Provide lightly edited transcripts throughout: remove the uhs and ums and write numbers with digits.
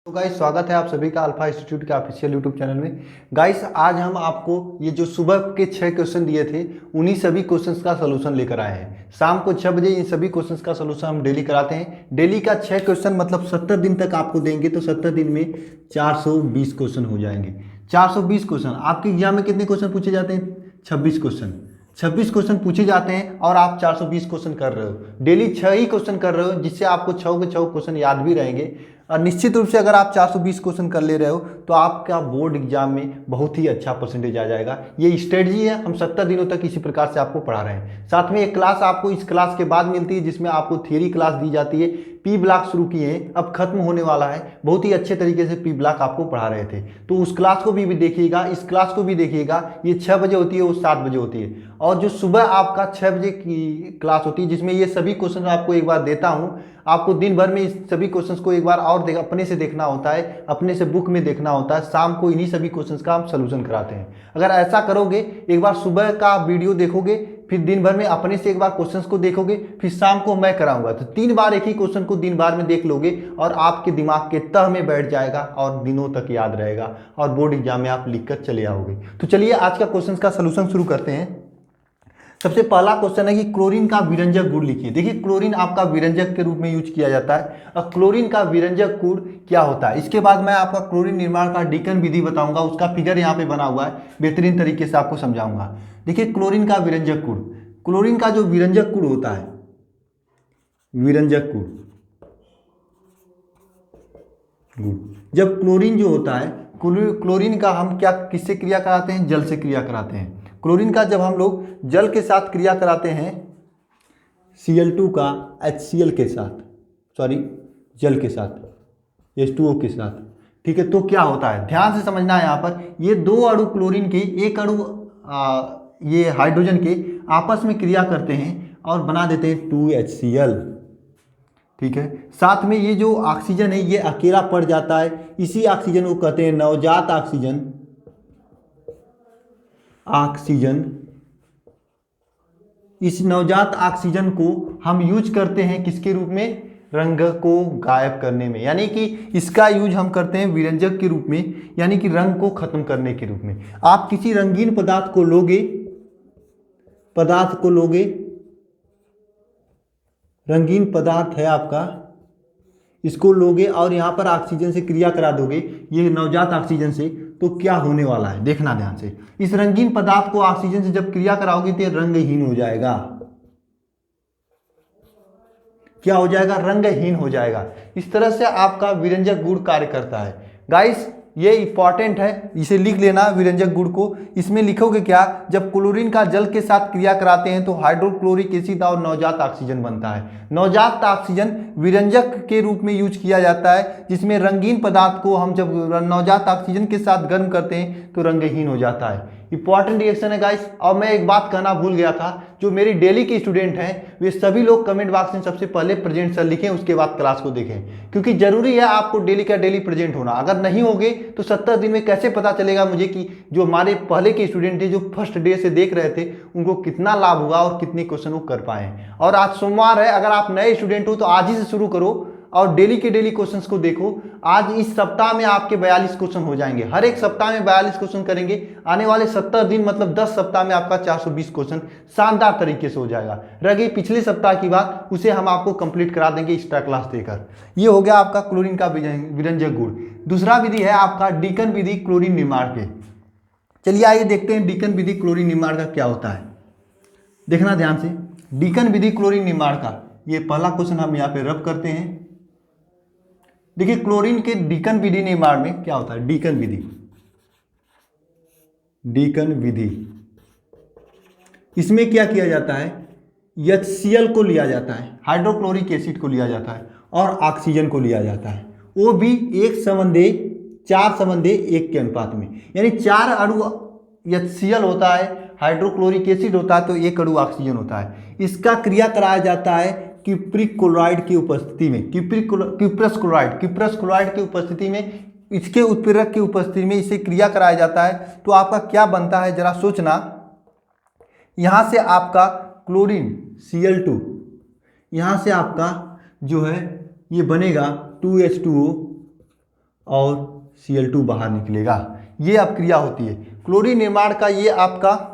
तो गाइस स्वागत है आप सभी का अल्फा इंस्टीट्यूट के ऑफिशियल यूट्यूब चैनल में। गाइस आज हम आपको ये जो सुबह के 6 क्वेश्चन दिए थे उन्हीं सभी क्वेश्चंस का सलूशन लेकर आए हैं। शाम को 6 बजे इन सभी क्वेश्चंस का सलूशन हम डेली कराते हैं। डेली का 6 क्वेश्चन मतलब 70 दिन तक आपको देंगे तो 70 दिन में 420 क्वेश्चन हो जाएंगे। 420 क्वेश्चन आपके एग्जाम में कितने क्वेश्चन पूछे जाते हैं? 26 क्वेश्चन। 26 क्वेश्चन पूछे जाते हैं और आप 420 क्वेश्चन कर रहे हो। डेली 6 ही क्वेश्चन कर रहे हो जिससे आपको 6 के 6 क्वेश्चन याद भी रहेंगे। और निश्चित रूप से अगर आप 420 क्वेश्चन कर ले रहे हो तो आपका बोर्ड एग्जाम में बहुत ही अच्छा परसेंटेज आ जाएगा। ये स्ट्रेटजी है, हम 70 दिनों तक इसी प्रकार से आपको पढ़ा रहे हैं। साथ में एक क्लास आपको इस क्लास के बाद मिलती है जिसमें आपको थियरी क्लास दी जाती है। पी ब्लॉक शुरू किए हैं, अब खत्म होने वाला है। बहुत ही अच्छे तरीके से पी ब्लॉक आपको पढ़ा रहे थे, तो उस क्लास को भी देखिएगा, इस क्लास को भी देखिएगा। ये 6 बजे होती है, वो 7 बजे होती है। और जो सुबह आपका 6 बजे की क्लास होती है जिसमें ये सभी क्वेश्चन आपको एक बार देता हूँ। आपको दिन भर में इस सभी क्वेश्चंस को एक बार और अपने से देखना होता है, अपने से बुक में देखना होता है। शाम को इन्हीं सभी क्वेश्चंस का हम सलूशन कराते हैं। अगर ऐसा करोगे, एक बार सुबह का वीडियो देखोगे, फिर दिन भर में अपने से एक बार क्वेश्चंस को देखोगे, फिर शाम को मैं कराऊंगा, तो 3 बार एक ही क्वेश्चन को दिन भर में देख लोगे और आपके दिमाग के तह में बैठ जाएगा और दिनों तक याद रहेगा और बोर्ड एग्जाम में आप लिख कर चले आओगे। तो चलिए आज का क्वेश्चन का सलूशन शुरू करते हैं। सबसे पहला क्वेश्चन है कि क्लोरीन का विरंजक गुण लिखिए। देखिए क्लोरीन आपका विरंजक के रूप में यूज किया जाता है। अब क्लोरीन का विरंजक गुण क्या होता है, इसके बाद मैं आपका क्लोरीन निर्माण का डीकन विधि बताऊंगा। उसका फिगर यहाँ पे बना हुआ है, बेहतरीन तरीके से आपको समझाऊंगा। देखिए क्लोरीन का विरंजक गुण, क्लोरीन का जो विरंजक गुण होता है, विरंजक गुण, जब क्लोरीन जो होता है, क्लोरीन का हम क्या किससे क्रिया कराते हैं? जल से क्रिया कराते हैं। क्लोरीन का जब हम लोग जल के साथ क्रिया कराते हैं, Cl2 का HCl के साथ, सॉरी जल के साथ, H2O के साथ, ठीक है, तो क्या होता है ध्यान से समझना है। यहाँ पर ये दो अणु क्लोरीन के, एक अणु ये हाइड्रोजन के आपस में क्रिया करते हैं और बना देते हैं 2HCl, ठीक है। साथ में ये जो ऑक्सीजन है ये अकेला पड़ जाता है, इसी ऑक्सीजन को कहते हैं नवजात ऑक्सीजन। ऑक्सीजन, इस नवजात ऑक्सीजन को हम यूज करते हैं किसके रूप में? रंग को गायब करने में, यानी कि इसका यूज हम करते हैं विरंजक के रूप में, यानी कि रंग को खत्म करने के रूप में। आप किसी रंगीन पदार्थ को लोगे, रंगीन पदार्थ है आपका, इसको लोगे और यहाँ पर ऑक्सीजन से क्रिया करा दोगे, ये नवजात ऑक्सीजन से, तो क्या होने वाला है देखना ध्यान से। इस रंगीन पदार्थ को ऑक्सीजन से जब क्रिया कराओगे तो ये रंगहीन हो जाएगा। क्या हो जाएगा? रंगहीन हो जाएगा। इस तरह से आपका विरंजक गुण कार्य करता है। गाइस ये इंपॉर्टेंट है, इसे लिख लेना विरंजक गुण को। इसमें लिखोगे क्या? जब क्लोरीन का जल के साथ क्रिया कराते हैं तो हाइड्रोक्लोरिक एसिड और नवजात ऑक्सीजन बनता है। नवजात ऑक्सीजन विरंजक के रूप में यूज किया जाता है, जिसमें रंगीन पदार्थ को हम जब नवजात ऑक्सीजन के साथ गर्म करते हैं तो रंगहीन हो जाता है। इंपॉर्टेंट रिएक्शन है गाइस। और मैं एक बात कहना भूल गया था, जो मेरी डेली के स्टूडेंट हैं वे सभी लोग कमेंट बॉक्स में सबसे पहले प्रेजेंट सर लिखें, उसके बाद क्लास को देखें, क्योंकि जरूरी है आपको डेली का डेली प्रेजेंट होना। अगर नहीं होगे तो 70 दिन में कैसे पता चलेगा मुझे कि जो हमारे पहले के स्टूडेंट थे जो फर्स्ट डे से देख रहे थे उनको कितना लाभ हुआ और कितने क्वेश्चन वो कर पाए। और आज सोमवार है, अगर आप नए स्टूडेंट हो तो आज ही से शुरू करो और डेली के डेली क्वेश्चंस को देखो। आज इस सप्ताह में आपके 42 क्वेश्चन हो जाएंगे, हर एक सप्ताह में 42 क्वेश्चन करेंगे। आने वाले 70 दिन मतलब 10 सप्ताह में आपका 420 क्वेश्चन शानदार तरीके से हो जाएगा। रह गई पिछले सप्ताह की बात, उसे हम आपको कंप्लीट करा देंगे एक्स्ट्रा क्लास देकर। ये हो गया आपका क्लोरीन का विरंजक गुण। दूसरा विधि है आपका डीकन विधि क्लोरीन निर्माण के। चलिए आइए देखते हैं डीकन विधि क्लोरीन निर्माण का क्या होता है। देखना ध्यान से, डीकन विधि क्लोरीन निर्माण का ये पहला क्वेश्चन हम यहाँ पे रब करते हैं। देखिए क्लोरीन के डीकन विधि निर्माण में क्या होता है? डीकन विधि, डीकन विधि, इसमें क्या किया जाता है? HCl को लिया जाता है, हाइड्रोक्लोरिक एसिड को लिया जाता है और ऑक्सीजन को लिया जाता है, वो भी 4:1 के अनुपात में। यानी 4 अणु HCl होता है, हाइड्रोक्लोरिक एसिड होता है, तो 1 अणु ऑक्सीजन होता है। इसका क्रिया कराया जाता है क्यूप्रिक क्लोराइड की उपस्थिति में, क्यूप्रस क्लोराइड की उपस्थिति में, इसके उत्प्रेरक की उपस्थिति में इसे क्रिया कराया जाता है। तो आपका क्या बनता है जरा सोचना। यहाँ से आपका क्लोरीन Cl2, यहाँ से आपका जो है ये बनेगा 2H2O और Cl2 बाहर निकलेगा। ये अपक्रिया होती है। क्लोरीन निर्माण का ये आपका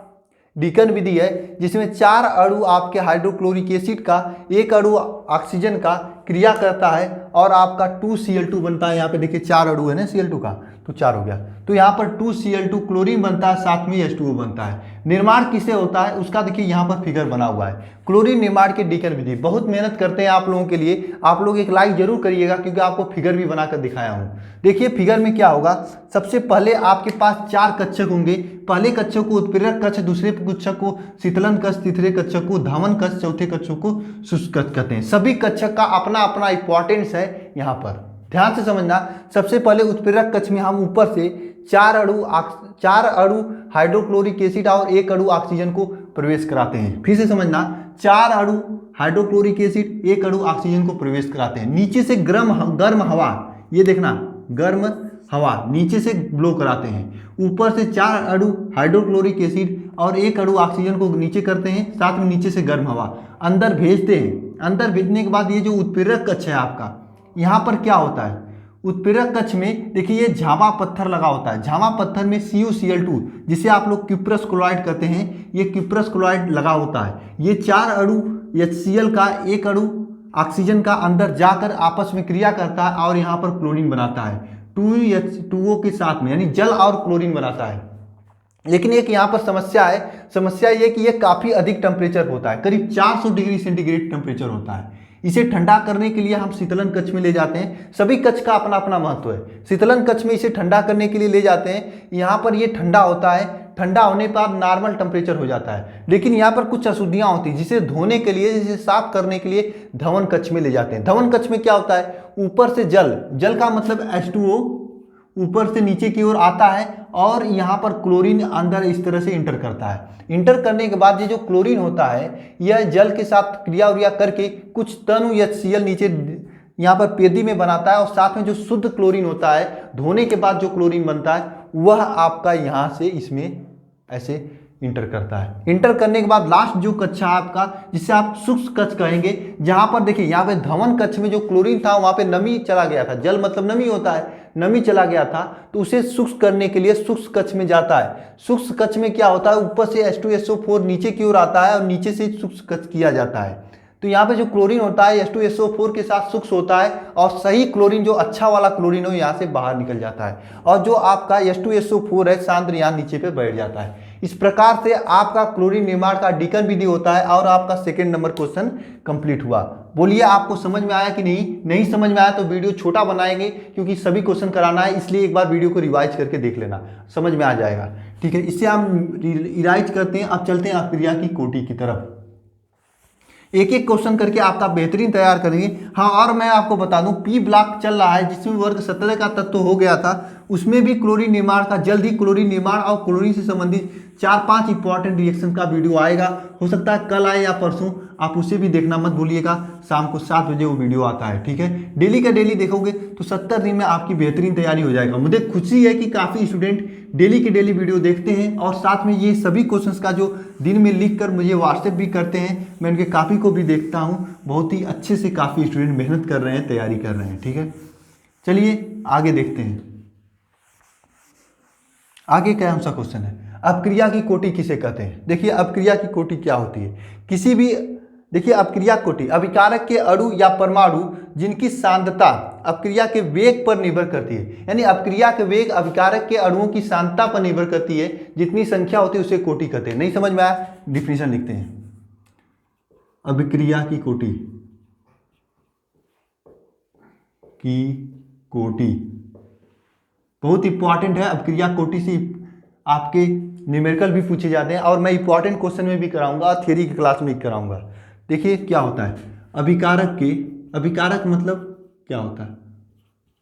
डीकन विधि है, जिसमें 4 अणु आपके हाइड्रोक्लोरिक एसिड का, 1 अणु ऑक्सीजन का क्रिया करता है और आपका 2Cl2 बनता है। यहाँ पे देखिए 4 अणु है ना Cl2 का, तो 4 हो गया। तो यहाँ पर 2Cl2 क्लोरीन बनता है, साथ में H2O बनता है। निर्माण किससे होता है उसका देखिए यहाँ पर फिगर बना हुआ है। क्लोरीन निर्माण की डीकन विधि बहुत मेहनत करते हैं आप लोगों के लिए। आप लोग एक लाइक जरूर करिएगा, क्योंकि आपको फिगर भी बनाकर दिखाया हूँ। देखिए फिगर में क्या होगा, सबसे पहले आपके पास 4 कक्षक होंगे। पहले कक्षक को उत्प्रेरक कक्ष, दूसरे कक्षक को शीतलन कक्ष, तीसरे कक्षक को धावन कक्ष, चौथे कक्षक को शुष्क कक्ष कहते हैं। सभी कक्षक का अपना अपना इंपॉर्टेंस है। यहाँ पर ध्यान से समझना। सबसे पहले उत्प्रेरक कक्ष में हम ऊपर से 4 अणु हाइड्रोक्लोरिक एसिड और 1 अणु ऑक्सीजन को प्रवेश कराते हैं। फिर से समझना, 4 अणु हाइड्रोक्लोरिक एसिड, 1 अणु ऑक्सीजन को प्रवेश कराते हैं। नीचे से गर्म हवा, ये देखना, गर्म हवा नीचे से ब्लो कराते हैं। ऊपर से 4 अणु हाइड्रोक्लोरिक एसिड और 1 अणु ऑक्सीजन को नीचे करते हैं, साथ में नीचे से गर्म हवा अंदर भेजते हैं। अंदर भेजने के बाद ये जो उत्प्रेरक कक्ष है आपका, यहाँ पर क्या होता है, उत्प्रेरक कक्ष में देखिए ये झावा पत्थर लगा होता है। झावा पत्थर में CuCl2, जिसे आप लोग क्यूप्रस क्लोराइड कहते हैं, ये क्यूप्रस क्लोराइड लगा होता है। ये 4 अणु HCl का, 1 अणु ऑक्सीजन का अंदर जाकर आपस में क्रिया करता है और यहाँ पर क्लोरीन बनाता है 2H2O के साथ में, यानी जल और क्लोरीन बनाता है। लेकिन एक यहाँ पर समस्या है। समस्या ये कि ये काफ़ी अधिक टेम्परेचर होता है, करीब 400 डिग्री सेंटीग्रेड टेम्परेचर होता है। इसे ठंडा करने के लिए हम शीतलन कक्ष में ले जाते हैं। सभी कक्ष का अपना अपना महत्व है। शीतलन कक्ष में इसे ठंडा करने के लिए ले जाते हैं। यहाँ पर ये ठंडा होता है। ठंडा होने के बाद नॉर्मल टेम्परेचर हो जाता है। लेकिन यहाँ पर कुछ अशुद्धियाँ होती हैं, जिसे धोने के लिए, जिसे साफ करने के लिए धवन कक्ष में ले जाते हैं। धवन कक्ष में क्या होता है, ऊपर से जल का मतलब H2O ऊपर से नीचे की ओर आता है और यहाँ पर क्लोरीन अंदर इस तरह से इंटर करता है। इंटर करने के बाद ये जो क्लोरीन होता है, यह जल के साथ क्रिया उरिया करके कुछ तनु HCl नीचे यहाँ पर पेदी में बनाता है, और साथ में जो शुद्ध क्लोरीन होता है, धोने के बाद जो क्लोरीन बनता है, वह आपका यहाँ से इसमें ऐसे इंटर करता है। इंटर करने के बाद लास्ट जो कक्षा आपका, जिसे आप शुष्क कक्ष कहेंगे, जहां पर देखिए यहाँ पे धवन कक्ष में जो क्लोरीन था वहां पे नमी चला गया था। जल मतलब नमी होता है, नमी चला गया था, तो उसे शुष्क करने के लिए शुष्क कक्ष में जाता है। शुष्क कक्ष में क्या होता है, ऊपर से H2SO4 नीचे की ओर आता है और नीचे से शुष्क कक्ष किया जाता है। तो यहाँ पे जो क्लोरीन होता है H2SO4 के साथ शुष्क होता है, और सही क्लोरीन जो अच्छा वाला क्लोरीन हो यहाँ से बाहर निकल जाता है, और जो आपका H2SO4 है सांद्र यहाँ नीचे पे बैठ जाता है। इस प्रकार से आपका क्लोरीन निर्माण का डीकन विधि होता है, और आपका सेकंड नंबर क्वेश्चन कंप्लीट हुआ। बोलिए आपको समझ में आया कि नहीं समझ में आया तो वीडियो छोटा बनाएंगे, क्योंकि सभी क्वेश्चन कराना है, इसलिए एक बार वीडियो को रिवाइज करके देख लेना, समझ में आ जाएगा। ठीक है, इससे हम रिवाइज करते हैं। अब चलते हैं अपक्रिया की कोटि की तरफ। एक एक क्वेश्चन करके आपका बेहतरीन तैयार करेंगे। हाँ, और मैं आपको बता दूं, P ब्लॉक चल रहा है, जिसमें वर्ग 17 का तत्व हो गया था, उसमें भी क्लोरीन निर्माण का, जल्द ही क्लोरीन निर्माण और क्लोरीन से संबंधित 4-5 इंपॉर्टेंट रिएक्शन का वीडियो आएगा। हो सकता है कल आए या परसों, आप उसे भी देखना मत भूलिएगा। शाम को 7 बजे वो वीडियो आता है। ठीक है, डेली का डेली देखोगे तो 70 दिन में आपकी बेहतरीन तैयारी हो जाएगा। मुझे खुशी है कि काफ़ी स्टूडेंट डेली के डेली वीडियो देखते हैं, और साथ में ये सभी क्वेश्चंस का जो दिन में लिख कर मुझे व्हाट्सएप भी करते हैं। मैं उनके कापी को भी देखता हूँ। बहुत ही अच्छे से काफ़ी स्टूडेंट मेहनत कर रहे हैं, तैयारी कर रहे हैं। ठीक है, चलिए आगे देखते हैं। आगे क्या सा क्वेश्चन है, अपक्रिया की कोटि किसे कहते हैं। देखिए अपक्रिया की कोटि क्या होती है। किसी भी, देखिए अपक्रिया कोटि अभिकारक के अणु या परमाणु जिनकी सांद्रता अपक्रिया के वेग पर निर्भर करती है। यानी अपक्रिया के वेग अभिकारक के अणुओं की सांद्रता पर निर्भर करती है। जितनी संख्या होती है उसे कोटि कहते हैं। नहीं समझ में आया, डिफिनेशन लिखते हैं। अभिक्रिया की कोटि बहुत इंपॉर्टेंट है। अपक्रिया कोटि से आपके न्यूमेरिकल भी पूछे जाते हैं, और मैं इंपॉर्टेंट क्वेश्चन में भी कराऊंगा और थियरी की क्लास में भी कराऊंगा। देखिए क्या होता है अभिकारक मतलब क्या होता है,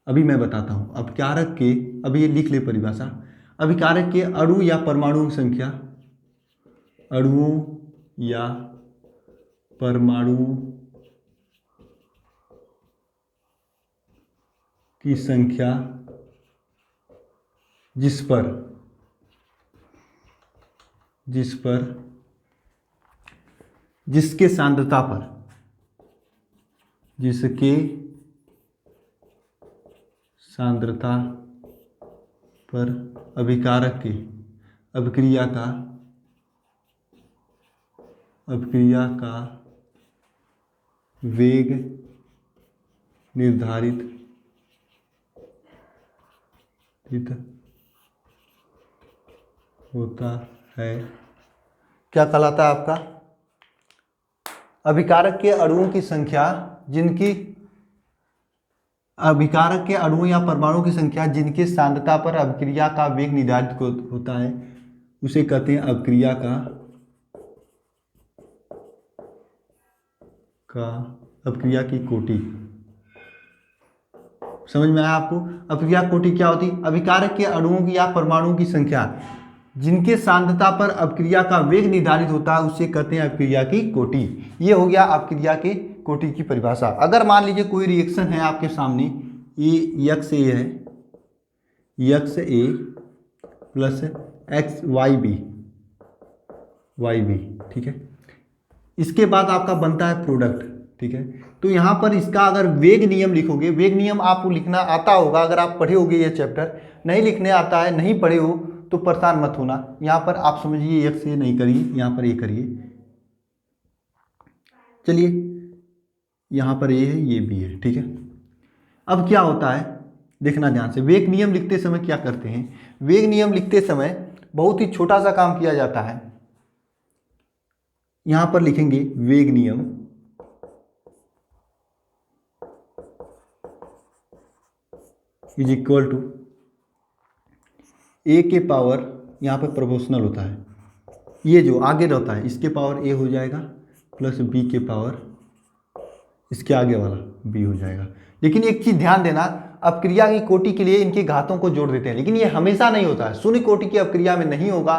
अभी मैं बताता हूँ। अपकारक के, अभी ये लिख ले परिभाषा। अभिकारक के अणु या परमाणु संख्या, अणुओं या परमाणु की संख्या जिस पर जिसके सांद्रता सांद्रता पर अभिकारक की अभिक्रिया का वेग निर्धारित होता है। क्या कहलाता है आपका? अभिकारक के अणुओं की संख्या जिनकी अभिकारक के अणुओं या परमाणुओं की संख्या जिनके सांद्रता पर अभिक्रिया का वेग निर्धारित होता है उसे कहते हैं अभिक्रिया अभिक्रिया की कोटि। समझ में आया आपको? अभिक्रिया कोटि क्या होती? अभिकारक के अणुओं की या परमाणुओं की संख्या जिनके सांद्रता पर अभिक्रिया का वेग निर्धारित होता है उसे कहते हैं अभिक्रिया की कोटि। ये हो गया अभिक्रिया के कोटि की परिभाषा। अगर मान लीजिए कोई रिएक्शन है आपके सामने, ये एक्स ए है, एक्स ए प्लस एक्स वाई बी, ठीक है। इसके बाद आपका बनता है प्रोडक्ट, ठीक है। तो यहाँ पर इसका अगर वेग नियम लिखोगे, वेग नियम आपको लिखना आता होगा अगर आप पढ़े होगे ये चैप्टर, नहीं लिखने आता है, नहीं पढ़े हो तो परेशान मत होना। यहाँ पर आप समझिए एक्स ए नहीं करिए, यहाँ पर ए करिए। चलिए यहाँ पर ए है, ये बी है, ठीक है। अब क्या होता है देखना ध्यान से। वेग नियम लिखते समय क्या करते हैं? वेग नियम लिखते समय बहुत ही छोटा सा काम किया जाता है। यहाँ पर लिखेंगे वेग नियम इज इक्वल टू ए के पावर, यहाँ पर प्रोपोर्शनल होता है, ये जो आगे रहता है इसके पावर ए हो जाएगा प्लस बी के पावर इसके आगे वाला बी हो जाएगा। लेकिन एक चीज़ ध्यान देना, अपक्रिया की कोटि के लिए इनके घातों को जोड़ देते हैं, लेकिन ये हमेशा नहीं होता है। शून्य कोटि की अपक्रिया में नहीं होगा,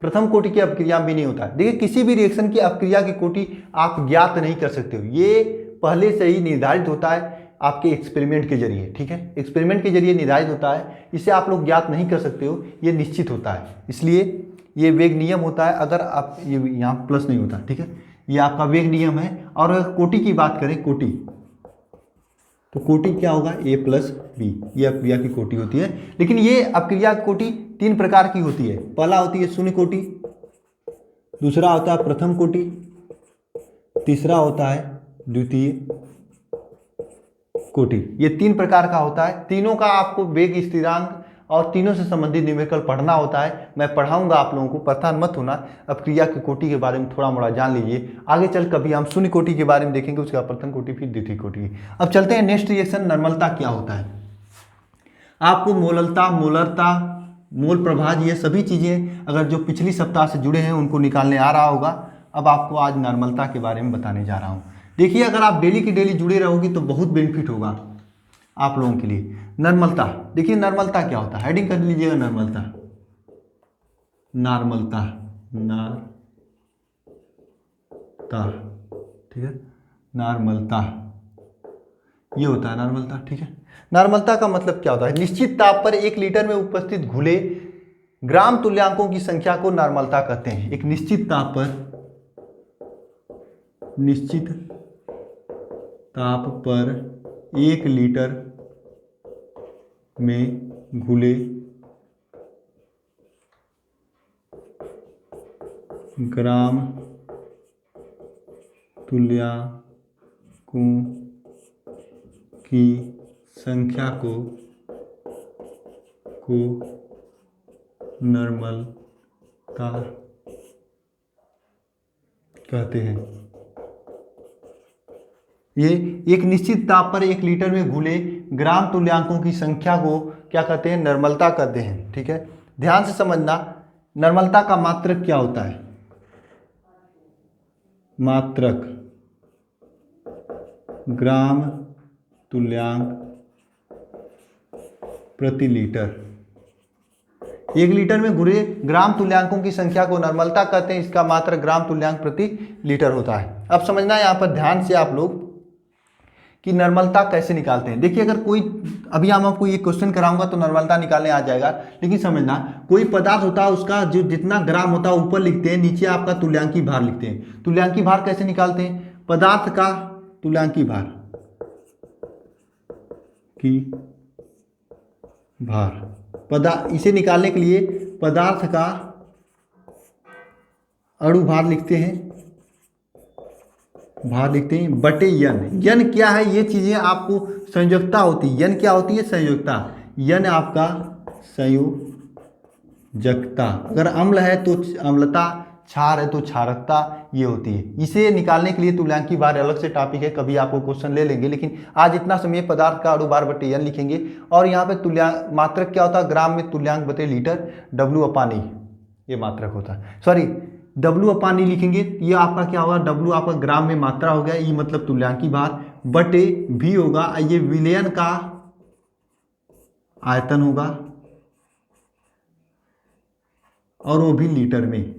प्रथम कोटि की अपक्रिया में भी नहीं होता है। देखिए किसी भी रिएक्शन की अपक्रिया की कोटि आप ज्ञात नहीं कर सकते हो, ये पहले से ही निर्धारित होता है आपके एक्सपेरिमेंट के जरिए, ठीक है। एक्सपेरिमेंट के जरिए निर्धारित होता है, इसे आप लोग ज्ञात नहीं कर सकते हो, ये निश्चित होता है। इसलिए ये वेग नियम होता है। अगर आप ये यहाँ प्लस नहीं होता, ठीक है, ये आपका वेग नियम है। और अगर कोटि की बात करें, कोटि, तो कोटि क्या होगा? ए प्लस बी, ये अपक्रिया की कोटि होती है। लेकिन ये अपक्रिया की कोटि तीन प्रकार की होती है। पहला होती है शून्य कोटि, दूसरा होता है प्रथम कोटि, तीसरा होता है द्वितीय कोटि। ये तीन प्रकार का होता है। तीनों का आपको वेग स्थिरांक और तीनों से संबंधित न्यूमेरिकल पढ़ना होता है। मैं पढ़ाऊंगा आप लोगों को, परेशान मत होना। अपक्रिया की कोटि के बारे में थोड़ा मोड़ा जान लीजिए। आगे चल कभी हम शून्य कोटि के बारे में देखेंगे, उसके बाद प्रथम कोटि, फिर द्वितीय कोटि। अब चलते हैं नेक्स्ट रिएक्शन, नॉर्मलता क्या होता है। आपको मोललता, मोलरता, मोल प्रभाज, ये सभी चीज़ें अगर जो पिछली सप्ताह से जुड़े हैं उनको निकालने आ रहा होगा। अब आपको आज नॉर्मलता के बारे में बताने जा रहा हूँ। देखिए अगर आप डेली की डेली जुड़े रहोगे तो बहुत बेनिफिट होगा आप लोगों के लिए। नॉर्मलता, देखिए नॉर्मलता क्या होता है, हेडिंग कर लीजिएगा नॉर्मलता। नॉर्मलता, ठीक है, नॉर्मलता ये होता है नॉर्मलता, ठीक है। नॉर्मलता का मतलब क्या होता है? निश्चित ताप पर 1 लीटर में उपस्थित घुले ग्राम तुल्यांकों की संख्या को नॉर्मलता कहते हैं। एक निश्चित ताप पर 1 लीटर में घुले ग्राम तुल्यांकों की संख्या को नॉर्मलता कहते हैं। ये एक निश्चित ताप पर 1 लीटर में घुले ग्राम तुल्यांकों की संख्या को क्या कहते हैं? नॉर्मलता कहते हैं, ठीक है। ध्यान से समझना, नॉर्मलता का मात्रक क्या होता है? मात्रक ग्राम तुल्यांक प्रति लीटर। 1 लीटर में घुले ग्राम तुल्यांकों की संख्या को नॉर्मलता कहते हैं। इसका मात्रक ग्राम तुल्यांक प्रति लीटर होता है। अब समझना यहाँ पर ध्यान से आप लोग कि नॉर्मलता कैसे निकालते हैं। देखिए अगर कोई, अभी हम आपको ये क्वेश्चन कराऊंगा तो नॉर्मलता निकालने आ जाएगा, लेकिन समझना कोई पदार्थ होता है उसका जो जितना ग्राम होता है ऊपर लिखते हैं, नीचे आपका तुल्यांकी भार लिखते हैं। तुल्यांकी भार कैसे निकालते हैं? पदार्थ का तुल्यांकी भार की भार इसे निकालने के लिए पदार्थ का अणु भार लिखते हैं, बटे यन। यन क्या है, ये चीज़ें आपको संयोजकता होती है। यन क्या होती है, संयोजकता। यन आपका संयोजकता। अगर अम्ल है तो अम्लता, क्षार है तो क्षारकता, ये होती है। इसे निकालने के लिए तुल्यांकी भार अलग से टॉपिक है, कभी आपको क्वेश्चन ले लेंगे, लेकिन आज इतना समय पदार्थ का अणु भार बटे यन लिखेंगे। और यहाँ पे तुल्यांक मात्रक क्या होता है, ग्राम में तुल्यांक बटे लीटर, W/E ये मात्रक होता है। सॉरी, W/E लिखेंगे, ये आपका क्या होगा, W आपका ग्राम में मात्रा हो गया, E मतलब तुल्यांकी भार, बटे V होगा, ये विलयन का आयतन होगा, और वो भी लीटर में।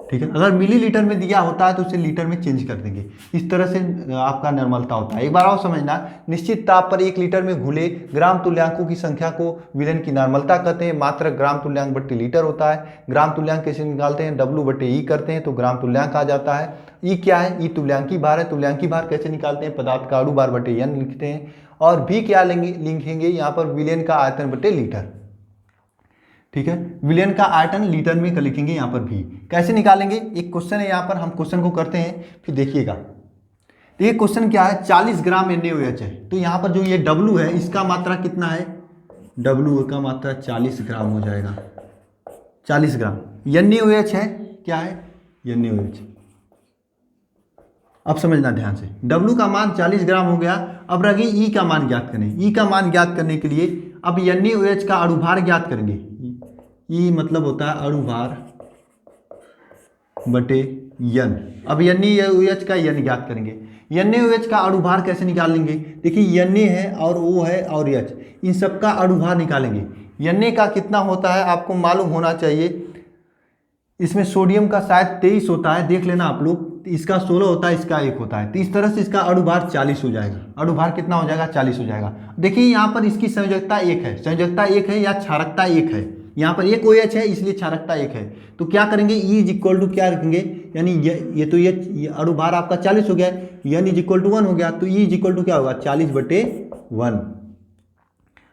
ठीक है, अगर मिलीलीटर में दिया होता है तो उसे लीटर में चेंज कर देंगे। इस तरह से आपका निर्मलता होता है। एक बार और समझना, निश्चित ताप पर 1 लीटर में घुले ग्राम तुल्यांकों की संख्या को विलयन की निर्मलता कहते हैं। मात्रक ग्राम तुल्यांक बट्टे लीटर होता है। ग्राम तुल्यांक कैसे निकालते हैं, W/E करते हैं तो ग्राम तुल्यांक आ जाता है। ई क्या है, ई तुल्यांकी भार है। तुल्यांकी भार कैसे निकालते हैं, पदार्थ का अणु भार बटे यन लिखते हैं। और भी क्या लिखेंगे यहाँ पर, विलयन का आयतन बटे लीटर। ठीक है, विलयन का आयतन लीटर में लिखेंगे यहाँ पर भी। कैसे निकालेंगे, एक क्वेश्चन है यहाँ पर, हम क्वेश्चन को करते हैं फिर देखिएगा। तो ये क्वेश्चन क्या है, 40 ग्राम NaOH है। तो यहाँ पर जो ये W है, इसका मात्रा कितना है, W का मात्रा 40 ग्राम हो जाएगा, 40 ग्राम। NaOH है, क्या है, NaOH। अब समझना ध्यान से, W का मान 40 ग्राम हो गया। अब रही E का मान ज्ञात करें। E का मान ज्ञात करने के लिए अब NaOH का अणु भार ज्ञात करेंगे। E मतलब होता है अणु भार बटे यन। अब NaOH का यन ज्ञात करेंगे। NaOH का अणु भार कैसे निकाल लेंगे, देखिए Na है और O है और H, इन सब का अणु भार निकालेंगे। Na का कितना होता है आपको मालूम होना चाहिए। इसमें सोडियम का शायद 23 होता है, देख लेना आप लोग। इसका 16 होता है, इसका 1 होता है। तो इस तरह से इसका अणु भार 40 हो जाएगा। अणु भार कितना हो जाएगा, 40 हो जाएगा। देखिए यहाँ पर इसकी संयोजकता 1 है, संयोजकता 1 है या क्षारकता 1 है। यहाँ पर एक OH है इसलिए क्षारकता 1 है। तो क्या करेंगे, E इक्वल टू क्या रखेंगे, यानी ये तो ये अणु भार आपका 40 हो गया, N इक्वल टू 1 हो गया, तो E इक्वल टू क्या होगा, 40/1।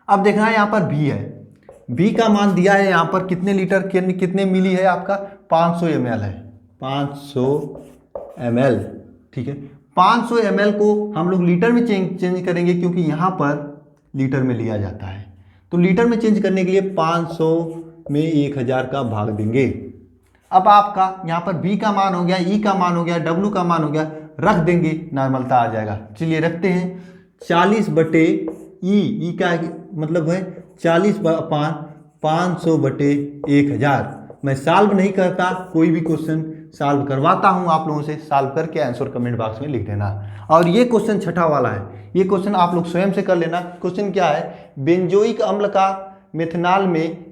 अब देखना है यहाँ पर V है। V का मान दिया है यहाँ पर कितने लीटर कितने मिली है आपका, 500 ml है, 500 ml। ठीक है, 500 ml को हम लोग लीटर में चेंज करेंगे, क्योंकि यहाँ पर लीटर में लिया जाता है। तो लीटर में चेंज करने के लिए 500 में 1000 का भाग देंगे। अब आपका यहाँ पर V का मान हो गया, E का मान हो गया, W का मान हो गया, रख देंगे, नॉर्मलता आ जाएगा। चलिए रखते हैं, 40/E, E का मतलब है 40/500/1000। मैं सॉल्व नहीं करता, कोई भी क्वेश्चन सॉल्व करवाता हूं आप लोगों से। सॉल्व करके आंसर कमेंट बॉक्स में लिख देना। और ये क्वेश्चन छठा वाला है, ये क्वेश्चन आप लोग स्वयं से कर लेना। क्वेश्चन क्या है, बेंजोइक अम्ल का मेथनॉल में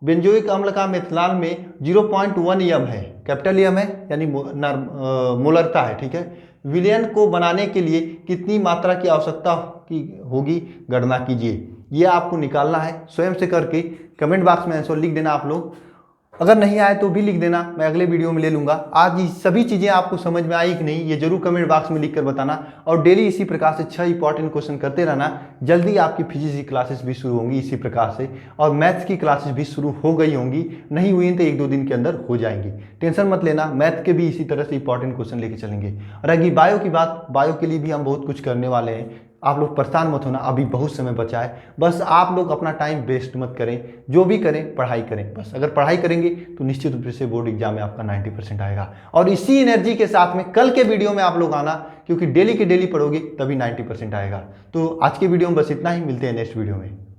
0.1 एम है, कैपिटल एम है यानी मोलरता है। ठीक है, विलयन को बनाने के लिए कितनी मात्रा की आवश्यकता होगी, गणना कीजिए। ये आपको निकालना है, स्वयं से करके कमेंट बॉक्स में आंसर लिख देना आप लोग। अगर नहीं आए तो भी लिख देना, मैं अगले वीडियो में ले लूँगा। आज ये सभी चीज़ें आपको समझ में आई कि नहीं, ये जरूर कमेंट बॉक्स में लिख कर बताना। और डेली इसी प्रकार से 6 इंपॉर्टेंट क्वेश्चन करते रहना। जल्दी आपकी फिजिक्स की क्लासेस भी शुरू होंगी इसी प्रकार से, और मैथ्स की क्लासेस भी शुरू हो गई होंगी, नहीं हुई तो 1-2 दिन के अंदर हो जाएंगी। टेंशन मत लेना, मैथ के भी इसी तरह से इंपॉर्टेंट क्वेश्चन लेके चलेंगे। और अगर बायो की बात, बायो के लिए भी हम बहुत कुछ करने वाले हैं। आप लोग परेशान मत होना, अभी बहुत समय बचा है। बस आप लोग अपना टाइम वेस्ट मत करें, जो भी करें पढ़ाई करें। बस अगर पढ़ाई करेंगे तो निश्चित रूप से बोर्ड एग्जाम में आपका 90% आएगा। और इसी एनर्जी के साथ में कल के वीडियो में आप लोग आना, क्योंकि डेली के डेली पढ़ोगे तभी 90% आएगा। तो आज के वीडियो में बस इतना ही, मिलते हैं नेक्स्ट वीडियो में।